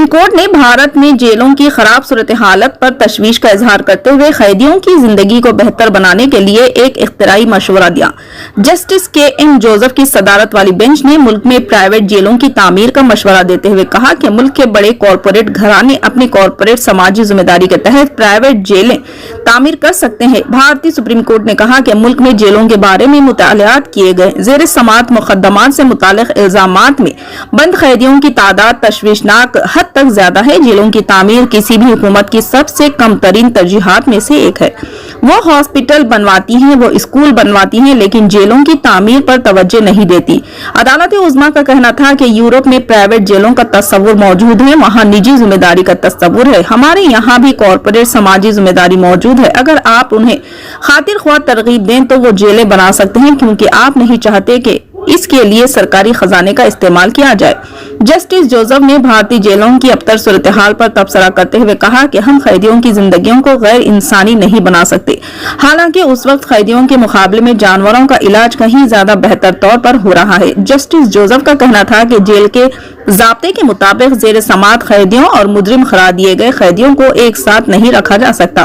Court ने भारत में जेलों की खराब सूरत हालत पर तशवीश का इजहार करते हुए कैदियों की जिंदगी को बेहतर बनाने के लिए एक इख्तिराई मशवरा दिया। Justice KM. जोसेफ की सदारत वाली बेंच ने मुल्क में प्राइवेट जेलों की तामीर का मशवरा देते हुए कहा कि मुल्क के बड़े कॉरपोरेट घराने अपनी कॉरपोरेट समाजी जिम्मेदारी के तहत प्राइवेट जेलें तामीर कर सकते हैं। भारतीय सुप्रीम कोर्ट ने कहा कि मुल्क में जेलों के बारे में मुतालियात किए गए जेर समात मुकदमात से मुतालिक इल्जामात में बंद कैदियों की तादाद तशवीशनाक हद तक ज्यादा है। जेलों की तामीर किसी भी हुकूमत की सबसे कम तरीन तरजीहात में से एक है। वो हॉस्पिटल बनवाती हैं, वो स्कूल बनवाती हैं, लेकिन जेलों की तामीर पर तवज्जो नहीं देती। अदालत उज़्मा का कहना था कि यूरोप में प्राइवेट जेलों का तस्वुर मौजूद है, वहाँ निजी जिम्मेदारी का तस्वुर है। हमारे यहाँ भी कॉरपोरेट समाजी जिम्मेदारी मौजूद है। अगर आप उन्हें खातिर ख्वाह तरगीब दें तो वो जेलें बना सकते हैं, क्योंकि आप नहीं चाहते कि इसके लिए सरकारी खजाने का इस्तेमाल किया जाए। जस्टिस जोसेफ ने भारतीय जेलों की अबतर सूरत हाल पर तबसरा करते हुए कहा कि हम कैदियों की जिंदगियों को गैर इंसानी नहीं बना सकते। हालांकि उस वक्त कैदियों के मुकाबले में जानवरों का इलाज कहीं ज्यादा बेहतर तौर पर हो रहा है। जस्टिस जोसेफ का कहना था कि जेल के ज़ाब्ते के मुताबिक जेर समात कैदियों और मुजरिम करार दिए गए कैदियों को एक साथ नहीं रखा जा सकता,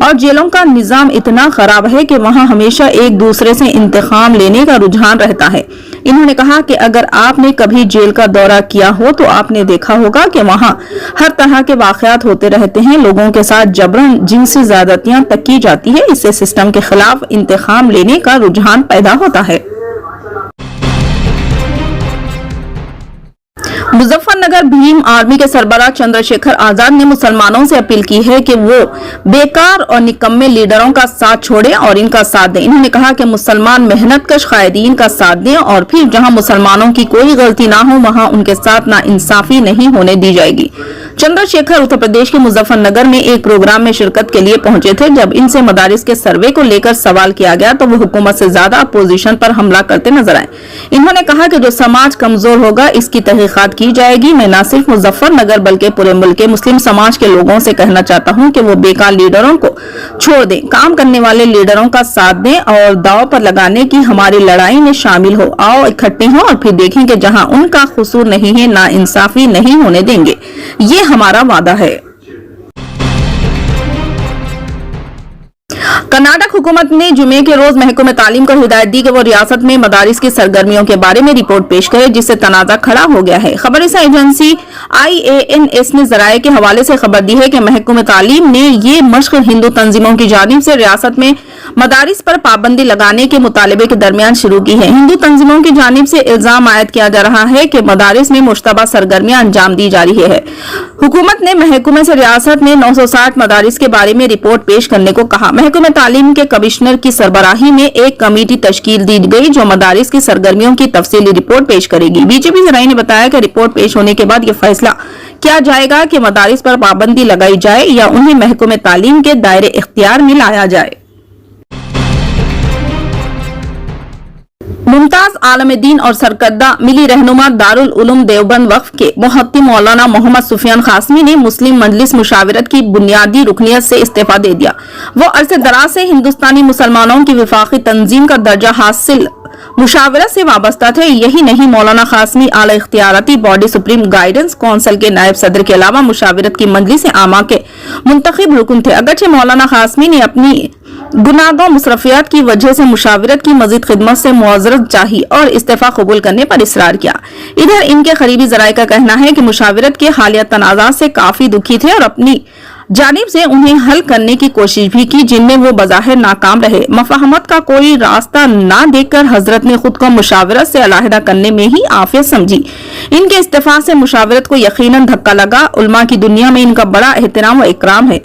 और जेलों का निजाम इतना खराब है कि वहां हमेशा एक दूसरे से इंतकाम लेने का रुझान रहता है। इन्होंने कहा कि अगर आपने कभी जेल का दौरा किया हो तो आपने देखा होगा कि वहां हर तरह के वाकयात होते रहते हैं। लोगों के साथ जबरन जिनसी ज्यादतियां तक की जाती है। इससे सिस्टम के खिलाफ इंतकाम लेने का रुझान पैदा होता है। मुजफ्फरनगर भीम आर्मी के सरबराह चंद्रशेखर आजाद ने मुसलमानों से अपील की है कि वो बेकार और निकम्मे लीडरों का साथ छोड़ें और इनका साथ दें। इन्होंने कहा कि मुसलमान मेहनतकश कायदीन का साथ दें और फिर जहां मुसलमानों की कोई गलती ना हो वहां उनके साथ ना इंसाफी नहीं होने दी जाएगी। चंद्रशेखर उत्तर प्रदेश के मुजफ्फरनगर में एक प्रोग्राम में शिरकत के लिए पहुंचे थे। जब इनसे मदारिस के सर्वे को लेकर सवाल किया गया तो वो हुकूमत से ज्यादा अपोजिशन पर हमला करते नजर आए। इन्होंने कहा कि जो समाज कमजोर होगा इसकी तहकीकात की जाएगी। मैं न सिर्फ मुजफ्फरनगर बल्कि पूरे मुल्क के मुस्लिम समाज के लोगों से कहना चाहता हूं कि वो बेकार लीडरों को छोड़ दें, काम करने वाले लीडरों का साथ दें और दाव पर लगाने की हमारी लड़ाई में शामिल हो। आओ इकट्ठे हों और फिर देखें कि जहां उनका कसूर नहीं है ना इंसाफी नहीं होने देंगे। ये हमारा वादा है। कर्नाटक हुकूमत ने जुमे के रोज महकमे तालीम को हिदायत दी कि वो रियासत में मदारिस की सरगर्मियों के बारे में रिपोर्ट पेश करे, जिससे तनाजा खड़ा हो गया है। खबरसां एजेंसी IANS ने जराये के हवाले से खबर दी है कि महकमे तालीम ने ये मश्क हिंदू तंजीमों की जानिब से रियासत में मदारिस पर पाबंदी लगाने के मुतालबे के दरमियान शुरू की है। हिंदू तंजीमों की जानिब से इल्जाम आयद किया जा रहा है कि मदारिस में मुश्तबा सरगर्मियां अंजाम दी जा रही है। हुकूमत ने महकमे से रियासत में 960 मदारिस के बारे में रिपोर्ट पेश करने को कहा। महकमे तालीम के कमिश्नर की सरबराही में एक कमेटी तश्कील दी गई जो मदारिस की सरगर्मियों की तफसीली रिपोर्ट पेश करेगी। बीजेपी जराये ने बताया कि रिपोर्ट पेश होने के बाद यह फैसला किया जाएगा कि मदारिस पर पाबंदी लगाई जाए या उन्हें महकमे तालीम के दायरे इख्तियार में लाया जाए। मुमताज आलम दीन और सरकर्दा मिली रहनुमा दारुल उलूम देवबंद वक्फ के मुहत्तिम मौलाना मोहम्मद सुफियान कासमी ने मुस्लिम मजलिस मुशावरत की बुनियादी रुकनियत से इस्तीफा दे दिया। वो अरसे दराज से हिंदुस्तानी मुसलमानों की विफाकी तंजीम का दर्जा हासिल मुशावरत से वाबस्ता थे। यही नहीं, मौलाना कासमी आला इख्तियाराती बॉडी सुप्रीम गाइडेंस काउंसिल के नायब सदर के अलावा मुशावरत की मजलिस आमा के मुंतखब रुकन थे। अगरचे मौलाना कासमी ने अपनी गुनागो मुसरफियात की वजह से मुशावरत की मजीद खिदमत से मुआवजत चाही और इस्तीफा कबूल करने पर इसरार किया। इधर इनके करीबी जराये का कहना है कि मुशावरत के हालिया तनाज़ात से काफी दुखी थे और अपनी जानिब से उन्हें हल करने की कोशिश भी की, जिनमें वो बज़ाहिर नाकाम रहे। मफाहमत का कोई रास्ता ना देखकर हजरत ने खुद को मुशावरत से अलहदा करने में ही आफियत समझी। इनके इस्तीफा से मुशावरत को यकीनन धक्का लगा। उलमा की दुनिया में इनका बड़ा एहतराम व इकराम है।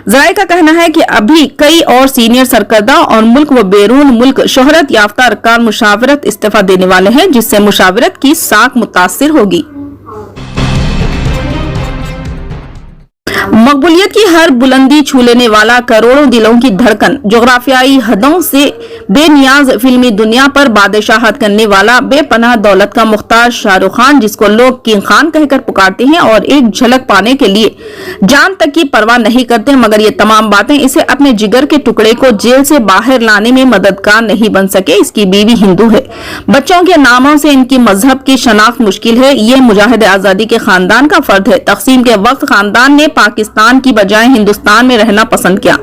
जराये का कहना है कि अभी कई और सीनियर सरकर्दा और मुल्क व बैरून मुल्क शोहरत याफ्ता अरकान मुशावरत इस्तीफा देने वाले हैं, जिससे मुशावरत की साख मुतासिर होगी। मकबूलियत की हर बुलंदी छू लेने वाला करोड़ों दिलों की धड़कन, जोग्राफियाई हदों से बेनियाज फिल्मी दुनिया पर बादशाहत करने वाला बेपनाह दौलत का मुख्तार शाहरुख खान, जिसको लोग किंग खान कहकर पुकारते हैं और एक झलक पाने के लिए जान तक की परवाह नहीं करते, मगर ये तमाम बातें इसे अपने जिगर के टुकड़े को जेल से बाहर लाने में मददगार नहीं बन सके। इसकी बीवी हिंदू है, बच्चों के नामों से इनकी मजहब की शनाख्त मुश्किल है। ये मुजाहिद आजादी के खानदान का फर्द है। तकसीम के वक्त खानदान ने पाकिस्तान की बजाय हिंदुस्तान में रहना पसंद किया।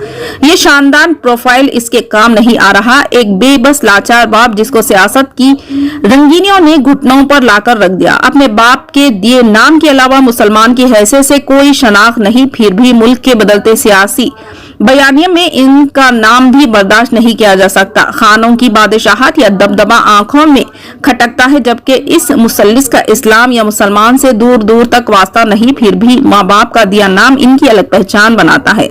ये शानदार प्रोफाइल इसके काम नहीं आ रहा। एक बेबस लाचार बाप जिसको सियासत की रंगीनियों ने घुटनों पर लाकर रख दिया। अपने बाप के दिए नाम के अलावा मुसलमान की हैसियत से कोई शनाख्त नहीं, फिर भी मुल्क के बदलते सियासी बयानिए में इनका नाम भी बर्दाश्त नहीं किया जा सकता। खानों की बादशाहत या दबदबा आंखों में खटकता है, जबकि इस मुसल्लिस का इस्लाम या मुसलमान से दूर दूर तक वास्ता नहीं, फिर भी माँ बाप का दिया नाम इनकी अलग पहचान बनाता है।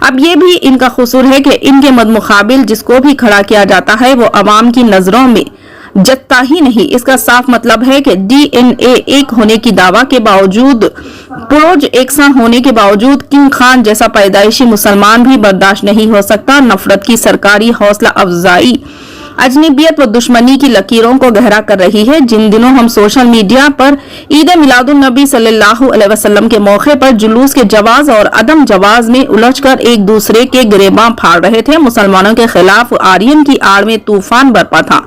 अब ये भी इनका कसूर है कि इनके मदमुकाबिल जिसको भी खड़ा किया जाता है वो अवाम की नजरों में जतता ही नहीं। इसका साफ मतलब है कि DNA एक होने की दावा के बावजूद, पुरोज एकसा होने के बावजूद किंग खान जैसा पैदाइशी मुसलमान भी बर्दाश्त नहीं हो सकता। नफरत की सरकारी हौसला अफजाई अजनबियत व दुश्मनी की लकीरों को गहरा कर रही है। जिन दिनों हम सोशल मीडिया पर ईद मिलादुन नबी सल्लल्लाहु अलैहि वसल्लम के मौके पर जुलूस के जवाज और अदम जवाज में उलझकर एक दूसरे के गिरेबां फाड़ रहे थे, मुसलमानों के खिलाफ आर्यन की आड़ में तूफान बरपा था।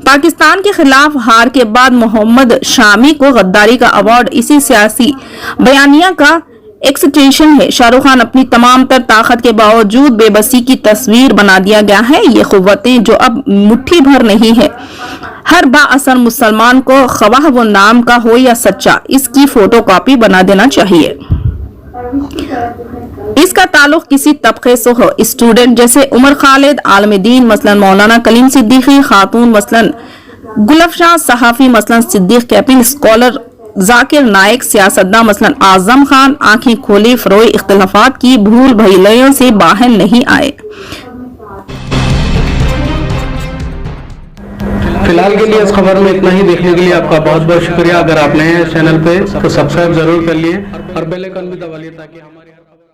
पाकिस्तान के खिलाफ हार के बाद मोहम्मद शामी को गद्दारी का अवार्ड इसी सियासी बयानिया का एक्सटेंशन है। शाहरुख खान अपनी तमाम तर ताकत के बावजूद बेबसी की तस्वीर बना दिया गया है। ये कुव्वतें जो अब मुट्ठी भर नहीं है, हर बाअसर मुसलमान को खवाह वो नाम का हो या सच्चा, इसकी फोटो कॉपी बना देना चाहिए। इसका ताल्लुक किसी तबके से हो, स्टूडेंट जैसे उमर खालिद, आलम दीन मसलन मौलाना कलीम सिद्दीकी, खातून मसलन गुलफशां, सहाफी मसलन सिद्दीक कैपिंग, स्कॉलर जाकिर नायक, सियासतदान मसलन आजम खान, आंखें खोली फरोई इख्तिलाफात की भूल भैलियों से बाहर नहीं आए। फिलहाल के लिए इस खबर में इतना ही। देखने के लिए आपका बहुत बहुत शुक्रिया। अगर आप नए हैं चैनल पे तो सब्सक्राइब जरूर कर लिए और बेल आइकन भी दबा लिए ताकि हमारी हर खबर